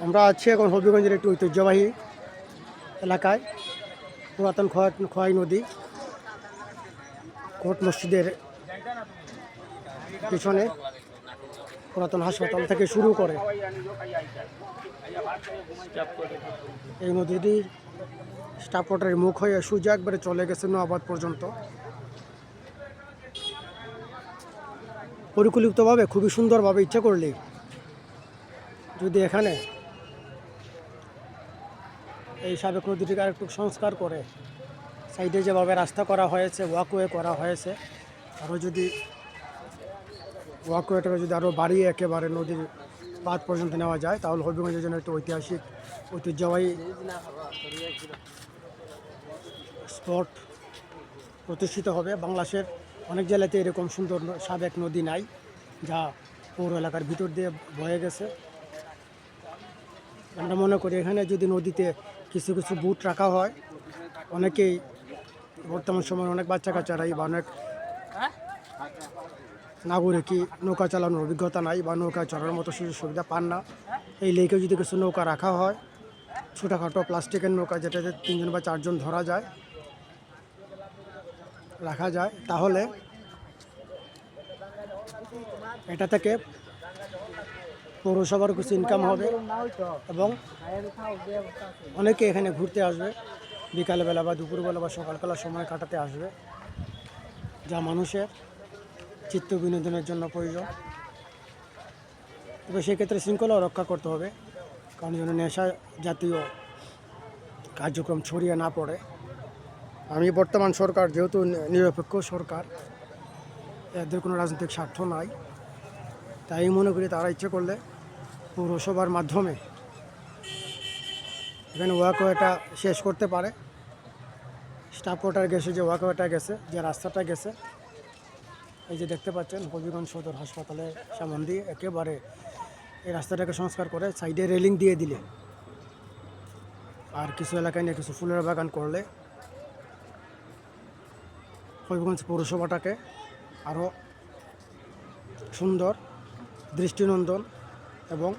আমরা আছি এখন হবিগঞ্জের একটি ঐতিহ্যবাহী এলাকায়, পুরাতন খোয়াই নদী কোট মসজিদের পিছনে পুরাতন হাসপাতাল থেকে শুরু করে এই নদীটি স্টাফ কোয়ার্টারের মুখ হয়ে সোজা একবারে চলে গেছে নোয়াবাদ পর্যন্ত। পরিকল্পিতভাবে খুবই সুন্দরভাবে ইচ্ছা করলেই যদি এখানে এই সাবেক নদীটিকে আর একটু সংস্কার করে সাইডে যেভাবে রাস্তা করা হয়েছে, ওয়াকওয়ে করা হয়েছে, আরও যদি ওয়াকওয়েটাকে যদি আরও বাড়িয়ে একেবারে নদীর বাঁধ পর্যন্ত নেওয়া যায় তাহলে হবিগঞ্জের জন্য একটু ঐতিহাসিক ঐতিহ্যবাহী স্পট প্রতিষ্ঠিত হবে। বাংলাদেশের অনেক জেলাতে এরকম সুন্দর সাবেক নদী নাই যা পৌর এলাকার ভিতর দিয়ে বয়ে গেছে। আমরা মনে করি এখানে যদি নদীতে কিছু কিছু বুট রাখা হয়, অনেকেই বর্তমান সময়ে অনেক বাচ্চা কাচ্চারাই বা অনেক নাগরিকই নৌকা চালানোর অভিজ্ঞতা নাই বা নৌকা চড়ার মতো সুযোগ সুবিধা পান না। এই লেকে যদি কিছু নৌকা রাখা হয়, ছোটোখাটো প্লাস্টিকের নৌকা যেটাতে 3 জন বা 4 জন ধরা যায়, রাখা যায়, তাহলে এটা থেকে পৌরসভার কিছু ইনকাম হবে এবং অনেকে এখানে ঘুরতে আসবে, বিকালবেলা বা দুপুরবেলা বা সকালবেলা সময় কাটাতে আসবে, যা মানুষের চিত্ত বিনোদনের জন্য প্রয়োজন। তবে সেক্ষেত্রে শৃঙ্খলাও রক্ষা করতে হবে, কারণ যেন নেশা জাতীয় কার্যক্রম ছড়িয়ে না পড়ে। আমি বর্তমান সরকার যেহেতু নিরপেক্ষ সরকার, এদের কোনো রাজনৈতিক স্বার্থ নাই, তাই মনে করি তারা ইচ্ছে করলে পৌরসভার মাধ্যমে এখানে ওয়াকওয়েটা শেষ করতে পারে। স্টাফ কোয়ার্টার গেছে, যে ওয়াকওয়েটা গেছে, যে রাস্তাটা গেছে, এই যে দেখতে পাচ্ছেন হবিগঞ্জ সদর হাসপাতালের সামন দিয়ে একেবারে এই রাস্তাটাকে সংস্কার করে সাইডে রেলিং দিয়ে দিলে আর কিছু এলাকায় নিয়ে কিছু ফুলের বাগান করলে হবিগঞ্জ পৌরসভাটাকে আরও সুন্দর, দৃষ্টিনন্দন এবং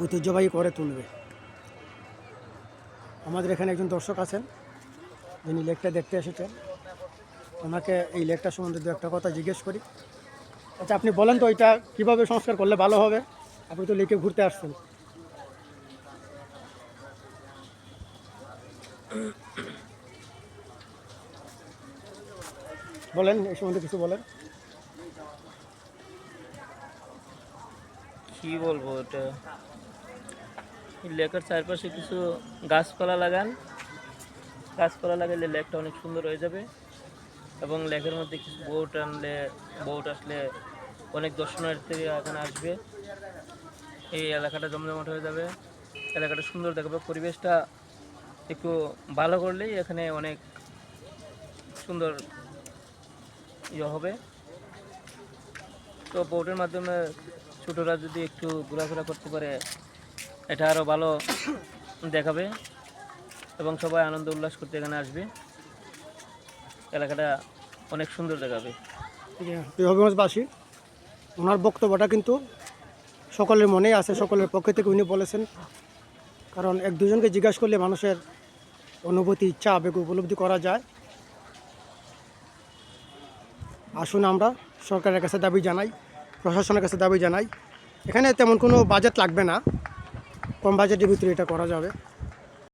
ঐতিহ্যবাহী করে তুলবে। আমাদের এখানে একজন দর্শক আছেন যিনি লেকটা দেখতে এসেছেন, ওনাকে এই লেকটা সম্বন্ধে দু একটা কথা জিজ্ঞেস করি। আচ্ছা, আপনি বলেন তো এটা কীভাবে সংস্কার করলে ভালো হবে? আপনি তো লেকে ঘুরতে আসছেন। বলেন, এই সম্বন্ধে কিছু বলেন। কি বলবো, এটা লেকের চারপাশে কিছু গাছপালা লাগান, গাছপালা লাগালে লেকটা অনেক সুন্দর হয়ে যাবে এবং লেকের মধ্যে কিছু বোট আসলে অনেক দর্শনার্থী এখানে আসবে, এই এলাকাটা জমজমাট হয়ে যাবে, এলাকাটা সুন্দর দেখাবে। পরিবেশটা একটু ভালো করলেই এখানে অনেক সুন্দর হবে। তো বোটের মাধ্যমে ছোটরা যদি একটু ঘোরাফেরা করতে পারে, এটা আরও ভালো দেখাবে এবং সবাই আনন্দ উল্লাস করতে এখানে আসবে, এলাকাটা অনেক সুন্দর দেখাবে। হবিগঞ্জবাসী, ওনার বক্তব্যটা কিন্তু সকলের মনেই আছে, সকলের পক্ষে থেকে উনি বলেছেন। কারণ এক দুজনকে জিজ্ঞাসা করলে মানুষের অনুভূতি, ইচ্ছা, আবেগ উপলব্ধি করা যায়। আসুন আমরা সরকারের কাছে দাবি জানাই, প্রশাসনের কাছে দাবি জানাই, এখানে তেমন কোনো বাজেট লাগবে না, কম বাজেটের ভিতরে এটা করা যাবে।